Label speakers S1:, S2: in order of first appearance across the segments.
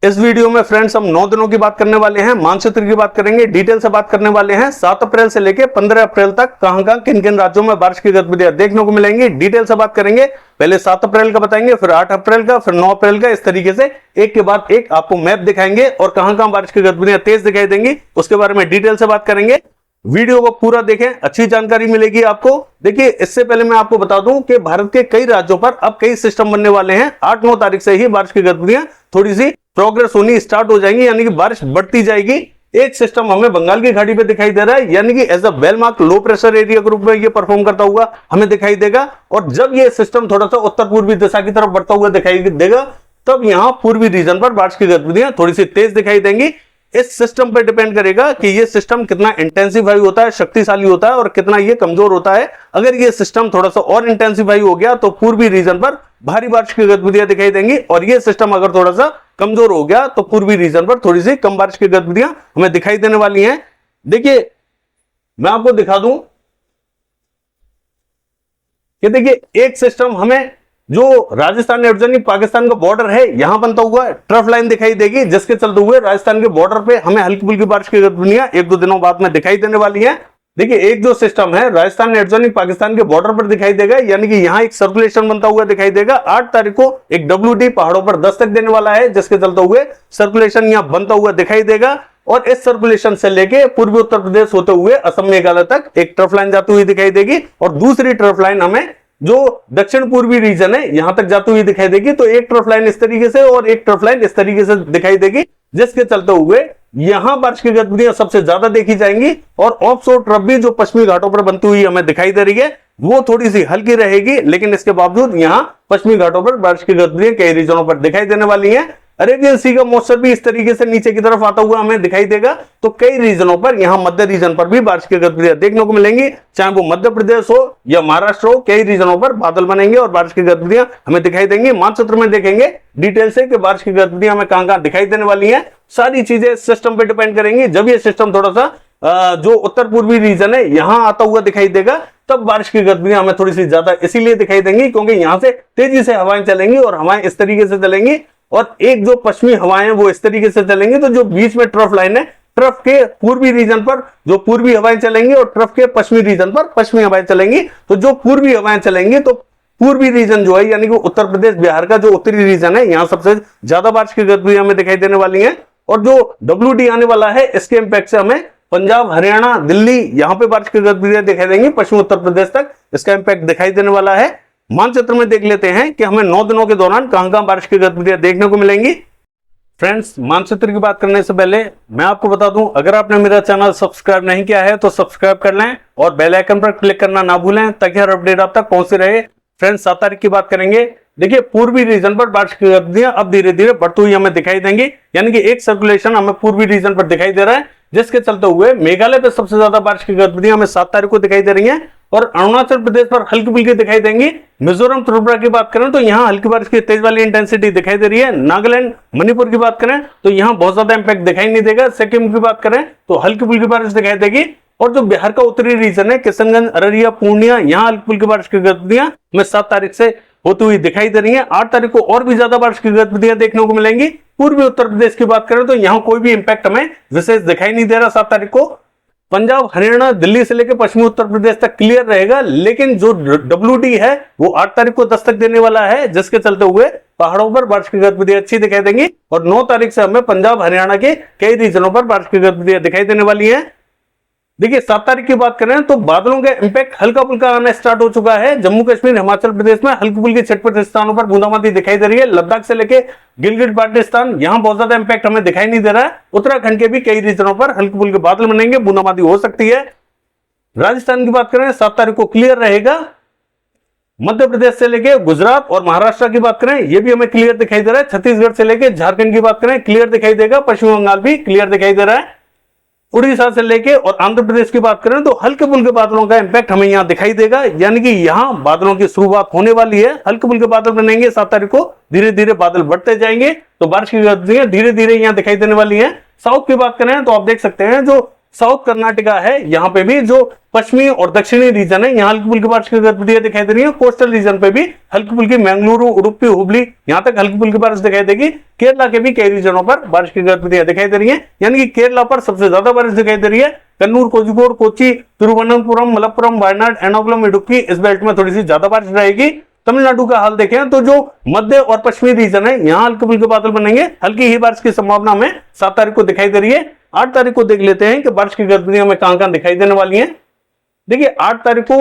S1: इस वीडियो में फ्रेंड्स हम 9 दिनों की बात करने वाले हैं, मानचित्र की बात करेंगे, डिटेल से बात करने वाले हैं। 7 अप्रैल से लेकर 15 अप्रैल तक कहां-कहां किन-किन राज्यों में बारिश की गतिविधियां देखने को मिलेंगी, डिटेल से बात करेंगे। पहले 7 अप्रैल का बताएंगे, फिर 8 अप्रैल का, फिर 9 अप्रैल का। इस तरीके से एक के बाद एक आपको मैप दिखाएंगे और कहां-कहां बारिश की गतिविधियां तेज दिखाई देंगी उसके बारे में डिटेल से बात करेंगे। वीडियो को पूरा देखें, अच्छी जानकारी मिलेगी आपको। देखिए, इससे पहले मैं आपको बता दूं कि भारत के कई राज्यों पर अब कई सिस्टम बनने वाले हैं। 8-9 तारीख से ही बारिश की गतिविधियां थोड़ी सी प्रोग्रेस होनी स्टार्ट हो जाएंगी, यानी कि बारिश बढ़ती जाएगी। एक सिस्टम हमें बंगाल की खाड़ी पे दिखाई दे रहा है, यानी कि as a well mark low pressure area group में ये परफॉर्म करता हुआ हमें दिखाई देगा। और जब ये सिस्टम थोड़ा सा उत्तर पूर्वी दिशा की तरफ बढ़ता हुआ दिखाई देगा, तब यहां पूर्वी रीजन पर बारिश की गतिविधियां थोड़ी सी तेज दिखाई देंगी। इस सिस्टम पर डिपेंड करेगा कि ये सिस्टम कितना इंटेंसिफाई होता है, शक्तिशाली होता है, और कितना ये कमजोर होता है। अगर ये सिस्टम थोड़ा सा और इंटेंसिफाई हो गया तो पूर्वी रीजन पर भारी बारिश की गतिविधियां दिखाई देंगी, और ये सिस्टम अगर थोड़ा सा कमजोर हो गया तो पूर्वी रीजन पर थोड़ी सी कम बारिश की गतिविधियां हमें दिखाई देने वाली हैं। देखिए, मैं आपको दिखा दूं कि देखिए, एक सिस्टम हमें जो राजस्थान यानी पाकिस्तान का बॉर्डर है यहां बनता हुआ ट्रफ लाइन दिखाई देगी, जिसके चलते हुए राजस्थान के बॉर्डर पे हमें हल्की फुल्की बारिश की गतिविधियां 1-2 दिनों बाद में दिखाई देने वाली हैं। देखिए, एक जो सिस्टम है राजस्थान यानी पाकिस्तान के बॉर्डर पर दिखाई देगा, यानी कि यहां एक सर्कुलेशन बनता हुआ दिखाई देगा। 8 तारीख को एक WD पहाड़ों पर दस्तक देने वाला है, जिसके चलते हुए सर्कुलेशन यहां बनता हुआ दिखाई देगा। और इस सर्कुलेशन से लेके पूर्वी उत्तर प्रदेश होते हुए असम मेघालय तक एक ट्रफ लाइन जाती हुई दिखाई देगी, और दूसरी ट्रफ लाइन हमें जो दक्षिण पूर्वी रीजन है यहां तक जाती हुई दिखाई देगी। तो एक ट्रफ लाइन इस तरीके से और एक ट्रफ लाइन इस तरीके से दिखाई देगी, जिसके चलते हुए यहां बारिश की गतिविधियां सबसे ज्यादा देखी जाएंगी। और ऑफशोर ट्रफ भी जो पश्चिमी घाटों पर बनती हुई हमें दिखाई दे रही है वो थोड़ी सी हल्की रहेगी, लेकिन इसके बावजूद यहां पश्चिमी घाटों पर बारिश की गतिविधियां कई रीजनों पर दिखाई देने वाली हैं। अरेबियन सी का मॉइस्चर भी इस तरीके से नीचे की तरफ आता हुआ हमें दिखाई देगा, तो कई रीजनों पर यहां मध्य रीजन पर भी बारिश की गतिविधियां देखने को मिलेंगी। चाहे वो मध्य प्रदेश हो या महाराष्ट्र हो, कई रीजनों पर बादल बनेंगे और बारिश की गतिविधियां हमें दिखाई देंगी। मानचित्र में देखेंगे डिटेल से कि बारिश की गतिविधियां हमें कहां-कहां दिखाई देने वाली हैं। सारी चीजें सिस्टम पे डिपेंड करेंगी। जब ये सिस्टम थोड़ा सा जो उत्तर पूर्वी रीजन है यहां आता हुआ दिखाई देगा, तब बारिश की गतिविधियां हमें थोड़ी सी ज्यादा इसीलिए दिखाई देंगी क्योंकि यहां से तेजी से हवाएं चलेंगी, और हवाएं इस तरीके से चलेंगी, और एक जो पश्चिमी हवाएं वो इस तरीके से चलेंगी। तो जो बीच में ट्रफ लाइन है, ट्रफ के पूर्वी रीजन पर जो पूर्वी हवाएं चलेंगी और ट्रफ के पश्चिमी रीजन पर पश्चिमी हवाएं चलेंगी। तो जो पूर्वी हवाएं चलेंगी तो पूर्वी रीजन जो है, यानी कि उत्तर प्रदेश बिहार का जो उत्तरी रीजन है, यहां सबसे ज्यादा बारिश की गतिविधियां हमें दिखाई देने वाली हैं। और जो WD आने वाला है, इसके इंपैक्ट से हमें पंजाब, हरियाणा, दिल्ली यहां पे बारिश की गतिविधियां दिखाई देंगी। पश्चिमी उत्तर प्रदेश तक इसका इंपैक्ट दिखाई देने वाला है। मानचित्र में देख लेते हैं कि हमें 9 दिनों के दौरान कहां-कहां बारिश की गतिविधियां देखने को मिलेंगी। फ्रेंड्स, मानचित्र की बात करने से पहले मैं आपको बता दूं, अगर आपने मेरा चैनल सब्सक्राइब नहीं किया है तो सब्सक्राइब कर लें और बेल आइकन पर क्लिक करना ना भूलें, ताकि हर अपडेट आप तक पहुंचती रहे। फ्रेंड्स, 7 तारीख की बात करेंगे। देखिए, पूर्वी रीजन पर बारिश की गतिविधियां अब धीरे धीरे बढ़ती हुई हमें दिखाई देंगी, यानी कि एक सर्कुलेशन हमें पूर्वी रीजन पर दिखाई दे रहा है, जिसके चलते हुए मेघालय पर सबसे ज्यादा बारिश की गतिविधियां हमें 7 तारीख को दिखाई दे रही हैं, और अरुणाचल प्रदेश पर हल्की फुल्की दिखाई देंगी। मिजोरम, त्रिपुरा की बात करें तो यहां हल्की बारिश की तेज वाली इंटेंसिटी दिखाई दे रही है। नागालैंड, मणिपुर की बात करें तो यहां बहुत ज्यादा इंपैक्ट दिखाई नहीं देगा। सिक्किम की बात करें तो हल्की फुल्की बारिश दिखाई देगी। और जो बिहार का उत्तरी रीजन है, किशनगंज, अररिया, पूर्णिया, यहां हल्की फुल्की बारिश की गतिविधियां हमें 7 तारीख से होती हुई दिखाई दे रही है। 8 तारीख को और भी ज्यादा बारिश की गतिविधियां देखने को मिलेंगी। पूर्वी उत्तर प्रदेश की बात करें तो यहां कोई भी इंपैक्ट हमें विशेष दिखाई नहीं दे रहा 7 तारीख को। पंजाब, हरियाणा, दिल्ली से लेकर पश्चिमी उत्तर प्रदेश तक क्लियर रहेगा, लेकिन जो WD है वो 8 तारीख को दस्तक देने वाला है, जिसके चलते हुए पहाड़ों पर बारिश की गतिविधियां अच्छी दिखाई देंगी। और 9 तारीख से हमें पंजाब, हरियाणा के कई रीजनों पर बारिश की गतिविधियां दिखाई देने वाली है। देखिए, 7 तारीख की बात करें तो बादलों का इंपैक्ट हल्का फुल्का आना स्टार्ट हो चुका है। जम्मू कश्मीर, हिमाचल प्रदेश में हल्की फुल्की छिटपुट स्थानों पर बूंदाबांदी दिखाई दे रही है। लद्दाख से लेके गिलगिट बाल्टिस्तान यहां बहुत ज्यादा इंपैक्ट हमें दिखाई नहीं दे रहा है। उत्तराखंड के भी कई रीजनों पर हल्की फुल्के बादल बनेंगे, बूंदाबांदी हो सकती है। राजस्थान की बात करें 7 तारीख को क्लियर रहेगा। मध्य प्रदेश से लेके गुजरात और महाराष्ट्र की बात करें, यह भी हमें क्लियर दिखाई दे रहा है। छत्तीसगढ़ से लेके झारखंड की बात करें क्लियर दिखाई देगा। पश्चिम बंगाल भी क्लियर दिखाई दे रहा है। उड़ीसा से लेके और आंध्र प्रदेश की बात करें तो हल्के फुल्के बादलों का इंपैक्ट हमें यहां दिखाई देगा, यानी कि यहां बादलों की शुरुआत होने वाली है। हल्के फुल्के बादल बनेंगे 7 तारीख को, धीरे धीरे बादल बढ़ते जाएंगे, तो बारिश की गतिविधियां धीरे धीरे यहां दिखाई देने वाली है। साउथ की बात करें तो आप देख सकते हैं जो साउथ कर्नाटका है, यहाँ पे भी जो पश्चिमी और दक्षिणी रीजन है, यहाँ हल्की फुल्की बारिश की गतिविधियां दिखाई दे रही है। कोस्टल रीजन पे भी हल्की फुल्की, मंगलुरु, उडुपी, हुबली, यहाँ तक हल्की फुल्की बारिश दिखाई देगी। केरला के भी कई रीजनों पर बारिश की गतिविधियां दिखाई दे रही है, यानी कि केरला पर सबसे ज्यादा बारिश दिखाई दे रही है। कन्नूर, कोझिकोड, कोच्चि, तिरुवनंतपुरम, मलप्पुरम, वायनाड, एर्नाकुलम, इडुक्की, इस बेल्ट में थोड़ी सी ज्यादा बारिश रहेगी। तमिलनाडु का हाल देखें तो जो मध्य और पश्चिमी रीजन है, यहाँ हल्के फुल्के बादल बनेंगे, हल्की ही बारिश की संभावना हमें 7 तारीख को दिखाई दे रही है। 8 तारीख को देख लेते हैं कि बारिश की गतिविधियां हमें कहां दिखाई देने वाली हैं। देखिए 8 तारीख को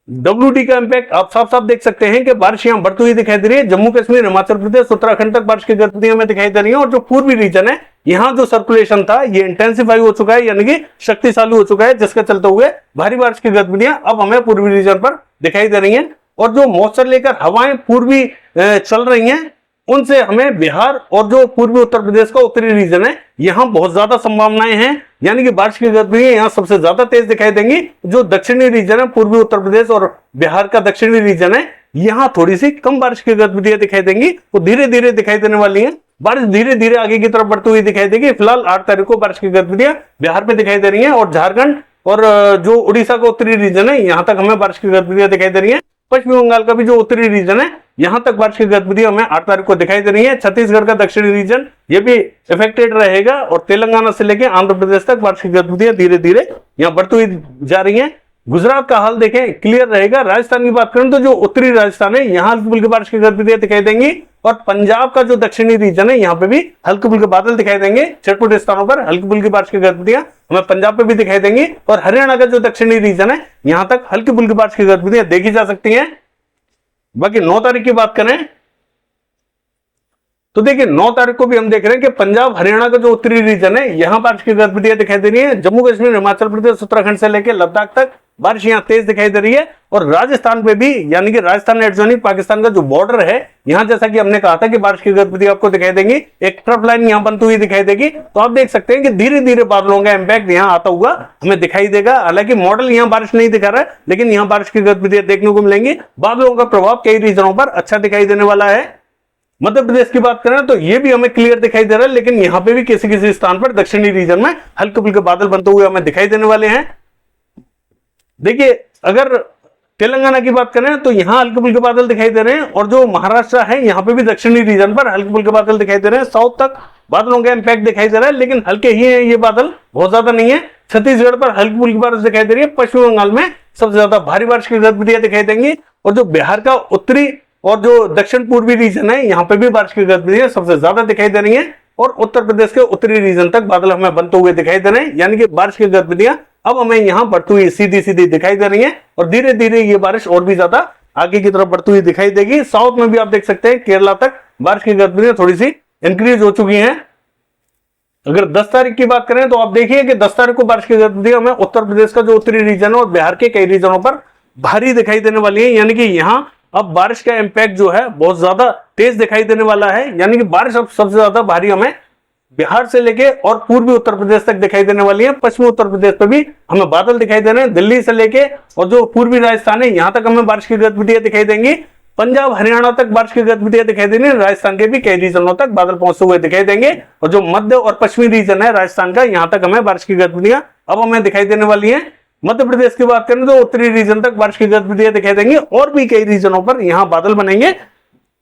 S1: WD का इंपैक्ट आप साफ साफ देख सकते हैं कि बारिश यहां बढ़ती हुई दिखाई दे रही है। जम्मू कश्मीर, हिमाचल प्रदेश, उत्तराखंड तक बारिश की गतिविधियां हमें दिखाई दे रही है। और जो पूर्वी रीजन है, यहां जो सर्कुलेशन था ये इंटेंसिफाई हो चुका है, यानी कि शक्तिशाली हो चुका है, जिसके चलते हुए भारी बारिश की गतिविधियां अब हमें पूर्वी रीजन पर दिखाई दे रही है। और जो मॉइस्चर लेकर हवाएं पूर्वी चल रही हैं, उनसे हमें बिहार और जो पूर्वी उत्तर प्रदेश का उत्तरी रीजन है, यहां बहुत ज्यादा संभावनाएं हैं, यानी कि बारिश की गतिविधियां यहां सबसे ज्यादा तेज दिखाई देंगी। जो दक्षिणी रीजन है, पूर्वी उत्तर प्रदेश और बिहार का दक्षिणी रीजन है, यहां थोड़ी सी कम बारिश की गतिविधियां दिखाई देंगी, वो धीरे धीरे दिखाई देने वाली है। बारिश धीरे धीरे आगे की तरफ बढ़ती हुई दिखाई देगी। फिलहाल 8 तारीख को बारिश की गतिविधियां बिहार में दिखाई दे रही है, और झारखंड और जो उड़ीसा का उत्तरी रीजन है, यहां तक हमें बारिश की गतिविधियां दिखाई दे रही है। पश्चिमी बंगाल का भी जो उत्तरी रीजन है, यहां तक बारिश की गतिविधियां हमें 8 तारीख को दिखाई दे रही है। छत्तीसगढ़ का दक्षिणी रीजन ये भी इफेक्टेड रहेगा, और तेलंगाना से लेकर आंध्र प्रदेश तक बारिश की गतिविधियां धीरे धीरे यहां बढ़ती हुई जा रही हैं। गुजरात का हाल देखें, क्लियर रहेगा। राजस्थान की बात करें तो जो उत्तरी राजस्थान है, यहां हल्की फुल्की बारिश की गतिविधियां दिखाई देंगी, और पंजाब का जो दक्षिणी रीजन है, यहां पे भी हल्के फुल्के बादल दिखाई देंगे। छटपुट स्थानों पर हल्की फुल्की बारिश की गतिविधियां हमें पंजाब पे भी दिखाई देंगी, और हरियाणा का जो दक्षिणी रीजन है, यहां तक हल्की फुल्की बारिश की गतिविधियां देखी जा सकती हैं। बाकी 9 तारीख की बात करें तो देखिए 9 तारीख को भी हम देख रहे हैं कि पंजाब, हरियाणा का जो उत्तरी रीजन है, यहां बारिश की गतिविधियां दिखाई दे रही है। जम्मू कश्मीर, हिमाचल प्रदेश, उत्तराखंड से लेकर लद्दाख तक बारिश यहां तेज दिखाई दे रही है। और राजस्थान पे भी, यानी कि राजस्थान एडजॉइनिंग पाकिस्तान का जो बॉर्डर है, यहां जैसा कि हमने कहा था कि बारिश की गतिविधि आपको दिखाई देंगी, एक ट्रफ लाइन यहां बनती हुई दिखाई देगी। तो आप देख सकते हैं कि धीरे धीरे बादलों का इंपैक्ट यहां आता हुआ हमें दिखाई देगा। हालांकि मॉडल यहां बारिश नहीं दिखा रहा है, लेकिन यहां बारिश की गतिविधियां देखने को मिलेंगी। बादलों का प्रभाव कई रीजनों पर अच्छा दिखाई देने वाला है। मध्य प्रदेश की बात करें तो ये भी हमें क्लियर दिखाई दे रहा है, लेकिन यहां पे भी किसी किसी स्थान पर दक्षिणी रीजन में हल्के फुल्के बादल बनते हुए हमें दिखाई देने वाले हैं। देखिए अगर तेलंगाना की बात करें तो यहां हल्के फुल्के बादल दिखाई दे रहे हैं, और जो महाराष्ट्र है, यहां पे भी दक्षिणी रीजन पर हल्के फुल्के बादल दिखाई दे रहे हैं। साउथ तक बादलों का इंपैक्ट दिखाई दे रहा है, लेकिन हल्के ही है ये बादल, बहुत ज्यादा नहीं है। छत्तीसगढ़ पर हल्की फुल्की बारिश दिखाई दे रही है। पश्चिम बंगाल में सबसे ज्यादा भारी बारिश की गतिविधियां दिखाई देंगी, और जो बिहार का उत्तरी और जो दक्षिण पूर्वी रीजन है, यहां पे भी बारिश की गतिविधियां सबसे ज्यादा दिखाई दे रही हैं। और उत्तर प्रदेश के उत्तरी रीजन तक बादल हमें बनते हुए दिखाई दे रहे हैं, यानी कि बारिश की गतिविधियां अब हमें यहां बढ़ती हुई सीधी सीधी दिखाई दे रही हैं, और धीरे धीरे ये बारिश और भी ज्यादा आगे की तरफ बढ़ती हुई दिखाई देगी। साउथ में भी आप देख सकते हैं केरला तक बारिश की गतिविधियां थोड़ी सी इंक्रीज हो चुकी हैं। अगर 10 तारीख की बात करें तो आप देखिए कि 10 तारीख को बारिश की गतिविधियां हमें उत्तर प्रदेश का जो उत्तरी रीजन है और बिहार के कई रीजनों पर भारी दिखाई देने वाली है, यानी कि यहां अब बारिश का इंपैक्ट जो है बहुत ज्यादा तेज दिखाई देने वाला है। यानी कि बारिश अब सबसे ज्यादा भारी हमें बिहार से लेके और पूर्वी उत्तर प्रदेश तक दिखाई देने वाली है। पश्चिमी उत्तर प्रदेश पर भी हमें बादल दिखाई दे रहे हैं। दिल्ली से लेके और जो पूर्वी राजस्थान है, यहां तक हमें बारिश की गतिविधियां दिखाई देंगी। पंजाब, हरियाणा तक बारिश की गतिविधियां दिखाई देंगी। राजस्थान के भी कई रीजनों तक बादल पहुंचते हुए दिखाई देंगे, और जो मध्य और पश्चिमी रीजन है राजस्थान का, यहां तक हमें बारिश की गतिविधियां अब हमें दिखाई देने वाली है। मध्य प्रदेश की बात करें तो उत्तरी रीजन तक बारिश की गतिविधियां दिखाई देंगी, और भी कई रीजनों पर यहां बादल बनेंगे।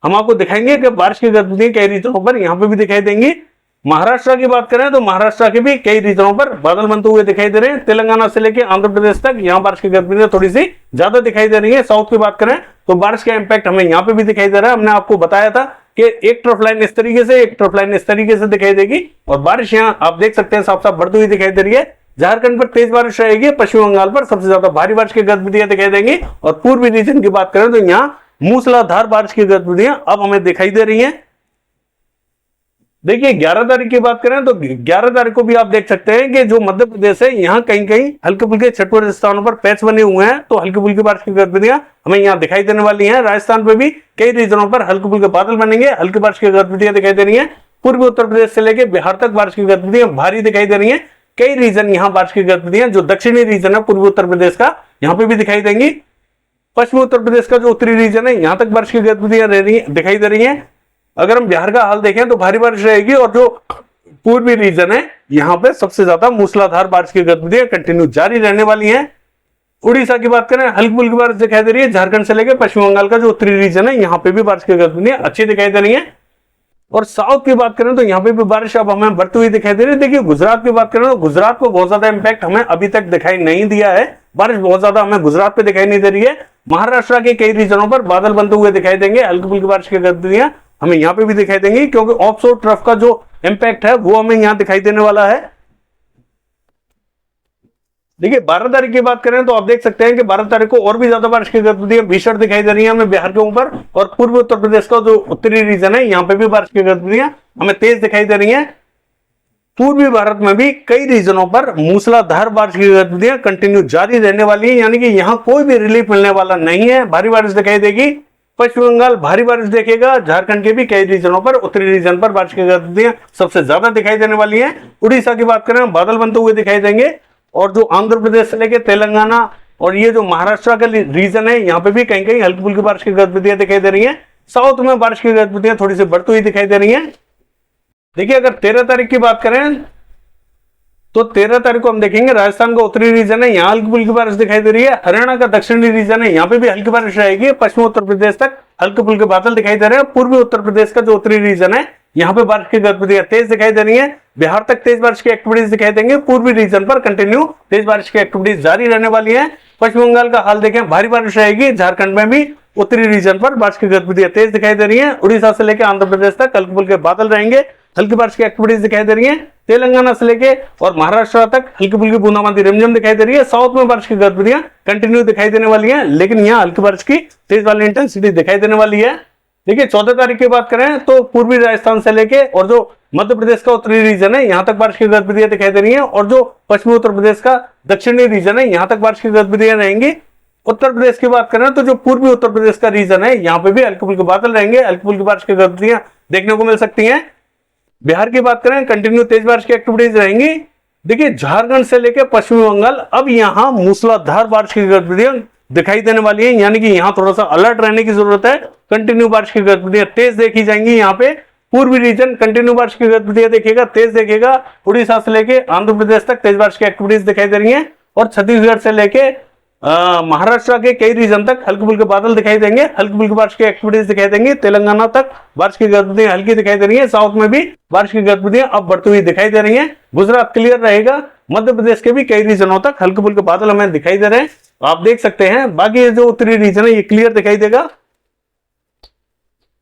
S1: हम आपको दिखाएंगे कि बारिश की गतिविधियां कई रीजनों पर यहां पर भी दिखाई देंगी। महाराष्ट्र की बात करें तो महाराष्ट्र के भी कई रीजनों पर बादल बनते हुए दिखाई दे रहे हैं। तेलंगाना से लेकर आंध्र प्रदेश तक यहां बारिश की गतिविधियां थोड़ी सी ज्यादा दिखाई दे रही है। साउथ की बात करें तो बारिश का इंपैक्ट हमें यहां पे भी दिखाई दे रहा है। हमने आपको बताया था कि एक ट्रफ लाइन इस तरीके से, एक ट्रफ लाइन इस तरीके से दिखाई देगी, और बारिश यहां आप देख सकते हैं साफ साफ बढ़ती हुई दिखाई दे रही है। झारखंड पर तेज बारिश रहेगी, पश्चिम बंगाल पर सबसे ज्यादा भारी बारिश की गतिविधियां दिखाई देंगी, और पूर्वी रीजन की बात करें तो यहाँ मूसलाधार बारिश की गतिविधियां अब हमें दिखाई दे रही हैं। देखिए 11 तारीख की बात करें तो 11 तारीख को भी आप देख सकते हैं कि जो मध्य प्रदेश है, यहाँ कहीं कहीं हल्के फुल्के छटपुट स्थानों पर पैच बने हुए हैं, तो हल्की फुल्की बारिश की गतिविधियां हमें यहाँ दिखाई देने वाली हैं। राजस्थान पे भी कई रीजनों पर हल्के फुल्के बादल बनेंगे, हल्की बारिश की गतिविधियां दिखाई दे रही है। पूर्वी उत्तर प्रदेश से लेकर बिहार तक बारिश की गतिविधियां भारी दिखाई दे रही है। कई रीजन यहाँ बारिश की गतिविधियां, जो दक्षिणी रीजन है पूर्वी उत्तर प्रदेश का, यहाँ पे भी दिखाई देंगी। पश्चिमी उत्तर प्रदेश का जो उत्तरी रीजन है, यहाँ तक बारिश की गतिविधियां दिखाई दे रही है। अगर हम बिहार का हाल देखें तो भारी बारिश रहेगी, और जो पूर्वी रीजन है, यहाँ पे सबसे ज्यादा मूसलाधार बारिश की गतिविधियां कंटिन्यू जारी रहने वाली हैं। उड़ीसा की बात करें, हल्की फुल्की बारिश दिखाई दे रही है। झारखंड से लेकर पश्चिम बंगाल का जो उत्तरी रीजन है, यहाँ पे भी बारिश की गतिविधियां अच्छी दिखाई दे रही है। और साउथ की बात करें तो यहाँ पे भी बारिश अब हमें बढ़ती हुई दिखाई दे रही है। देखिए गुजरात की बात करें तो गुजरात को बहुत ज्यादा इंपैक्ट हमें अभी तक दिखाई नहीं दिया है, बारिश बहुत ज्यादा हमें गुजरात पे दिखाई नहीं दे रही है। महाराष्ट्र के कई रीजनों पर बादल बनते हुए दिखाई देंगे, हल्की फुल्की बारिश की गतिविधियां हमें यहाँ पे भी दिखाई देंगी, क्योंकि ऑफशोर ट्रफ का जो इंपैक्ट है वो हमें यहाँ दिखाई देने वाला है। देखिए 12 तारीख की बात करें तो आप देख सकते हैं कि 12 तारीख को और भी ज्यादा बारिश की गतिविधियां भीषण दिखाई दे रही है हमें बिहार के ऊपर, और पूर्वी उत्तर प्रदेश का जो उत्तरी रीजन है यहाँ पे भी बारिश की गतिविधियां हमें तेज दिखाई दे रही हैं। पूर्वी भारत में भी कई रीजनों पर मूसलाधार बारिश की गतिविधियां कंटिन्यू जारी रहने वाली है, यानी कि यहाँ कोई भी रिलीफ मिलने वाला नहीं है। भारी बारिश दिखाई देगी, पश्चिम बंगाल भारी बारिश देखेगा, झारखंड के भी कई रीजनों पर, उत्तरी रीजन पर बारिश की गतिविधियां सबसे ज्यादा दिखाई देने वाली है। उड़ीसा की बात करें, बादल बनते हुए दिखाई देंगे, और जो आंध्र प्रदेश से लेकर तेलंगाना और ये जो महाराष्ट्र का रीजन है, यहाँ पे भी कहीं कहीं हल्की फुल्की बारिश की गतिविधियां दिखाई दे रही हैं। साउथ में बारिश की गतिविधियां थोड़ी सी बढ़ती हुई दिखाई दे रही हैं। देखिए अगर 13 तारीख की बात करें तो 13 तारीख को हम देखेंगे राजस्थान का उत्तरी रीजन है, यहाँ हल्की फुल्की बारिश दिखाई दे रही है। हरियाणा का दक्षिणी रीजन है, यहाँ पे भी हल्की बारिश रहेगी। पश्चिमी उत्तर प्रदेश तक हल्के फुल्के बादल दिखाई दे रहे हैं। पूर्वी उत्तर प्रदेश का जो उत्तरी रीजन है, यहाँ पे बारिश की गतिविधियां तेज दिखाई दे रही है। बिहार तक तेज बारिश की एक्टिविटीज दिखाई देंगे। पूर्वी रीजन पर कंटिन्यू तेज बारिश की एक्टिविटीज जारी रहने वाली है। पश्चिम बंगाल का हाल देखें, भारी बारिश रहेगी। झारखंड में भी उत्तरी रीजन पर बारिश की गतिविधियां तेज दिखाई दे रही है। उड़ीसा से लेकर आंध्र प्रदेश तक हल्के फुल्के बादल रहेंगे, हल्की बारिश की एक्टिविटीज दिखाई दे रही है। तेलंगाना से लेके और महाराष्ट्र तक हल्की फुल्की बूंदाबांदी रिमझिम दिखाई दे रही है। साउथ में बारिश की गतिविधियां कंटिन्यू दिखाई देने वाली है, लेकिन यहाँ हल्की बारिश की तेज वाली इंटेंसिटी दिखाई देने वाली है। देखिए 14 तारीख की बात करें तो पूर्वी राजस्थान से लेके और जो मध्य प्रदेश का उत्तरी रीजन है, यहाँ तक बारिश की गतिविधियां दिखाई दे रही है, और जो पश्चिमी उत्तर प्रदेश का दक्षिणी रीजन है, यहाँ तक बारिश की गतिविधियां रहेंगी। उत्तर प्रदेश की बात करें तो जो पूर्वी उत्तर प्रदेश का रीजन है, यहाँ पे भी हल्के फुल्के बादल रहेंगे, हल्की फुल्की बारिश की गतिविधियां देखने को मिल सकती हैं। बिहार की बात करें, कंटिन्यू तेज बारिश की एक्टिविटीज रहेंगी। देखिए झारखंड से लेकर पश्चिमी बंगाल अब यहाँ मूसलाधार बारिश की गतिविधियां दिखाई देने वाली है, यानी कि यहाँ थोड़ा सा अलर्ट रहने की जरूरत है। कंटिन्यू बारिश की गतिविधियां तेज देखी जाएंगी। यहाँ पे पूर्वी रीजन कंटिन्यू बारिश की गतिविधियां देखेगा, तेज देखेगा। उड़ीसा से लेके आंध्र प्रदेश तक तेज बारिश की एक्टिविटीज दिखाई दे रही है, और छत्तीसगढ़ से लेके महाराष्ट्र के कई रीजन तक हल्के फुल्के बादल दिखाई देंगे, हल्की फुल्की बारिश की एक्टिविटीज दिखाई देंगी। तेलंगाना तक बारिश की गतिविधियां हल्की दिखाई दे रही है। साउथ में भी बारिश की गतिविधियां अब बढ़ती हुई दिखाई दे रही हैं। गुजरात क्लियर रहेगा। मध्य प्रदेश के भी कई रीजनों तक हल्के फुल्के बादल हमें दिखाई दे रहे हैं, आप देख सकते हैं। बाकी जो उत्तरी रीजन है ये क्लियर दिखाई देगा।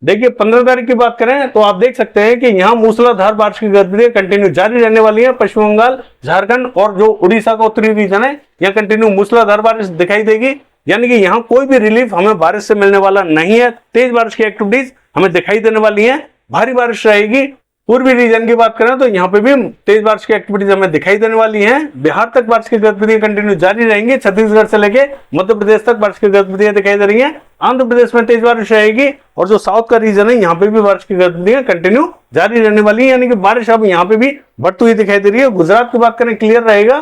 S1: देखिए 15 तारीख की बात करें तो आप देख सकते हैं कि यहाँ मूसलाधार बारिश की गतिविधियां कंटिन्यू जारी रहने वाली है। पश्चिम बंगाल, झारखंड और जो उड़ीसा का उत्तरी रीजन है, यहाँ कंटिन्यू मूसलाधार बारिश दिखाई देगी, यानी कि यहाँ कोई भी रिलीफ हमें बारिश से मिलने वाला नहीं है। तेज बारिश की एक्टिविटीज हमें दिखाई देने वाली है, भारी बारिश रहेगी। पूर्वी रीजन की बात करें तो यहाँ पे भी तेज बारिश की एक्टिविटीज हमें दिखाई देने वाली हैं। बिहार तक बारिश की गतिविधियां कंटिन्यू जारी रहेंगी। छत्तीसगढ़ से लेके मध्य प्रदेश तक बारिश की गतिविधियां दिखाई दे रही हैं। आंध्र प्रदेश में तेज बारिश रहेगी, और जो साउथ का रीजन है यहाँ पे भी बारिश की गतिविधियां कंटिन्यू जारी रहने वाली है, यानी कि बारिश अब यहाँ पे भी बढ़ती हुई दिखाई दे रही है। गुजरात की बात करें क्लियर रहेगा।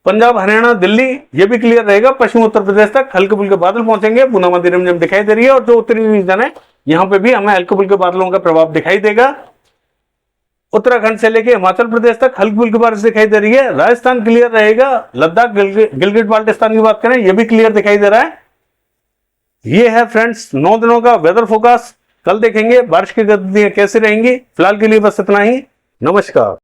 S1: पंजाब, हरियाणा, दिल्ली ये भी क्लियर रहेगा। पश्चिमी उत्तर प्रदेश तक हल्के फुल्के बादल पहुंचेंगे, बूंदाबांदी रिमझिम दिखाई दे रही है, और जो उत्तरी रीजन है यहाँ पे भी हमें हल्के फुल्के बादलों का प्रभाव दिखाई देगा। उत्तराखंड से लेके हिमाचल प्रदेश तक हल्की फुल्की बारिश दिखाई दे रही है। राजस्थान क्लियर रहेगा। लद्दाख, गिलगिट बाल्टिस्तान की बात करें ये भी क्लियर दिखाई दे रहा है। ये है फ्रेंड्स 9 दिनों का वेदर फोरकास्ट। कल देखेंगे बारिश की गतिविधियां कैसी रहेंगी। फिलहाल के लिए बस इतना ही। नमस्कार।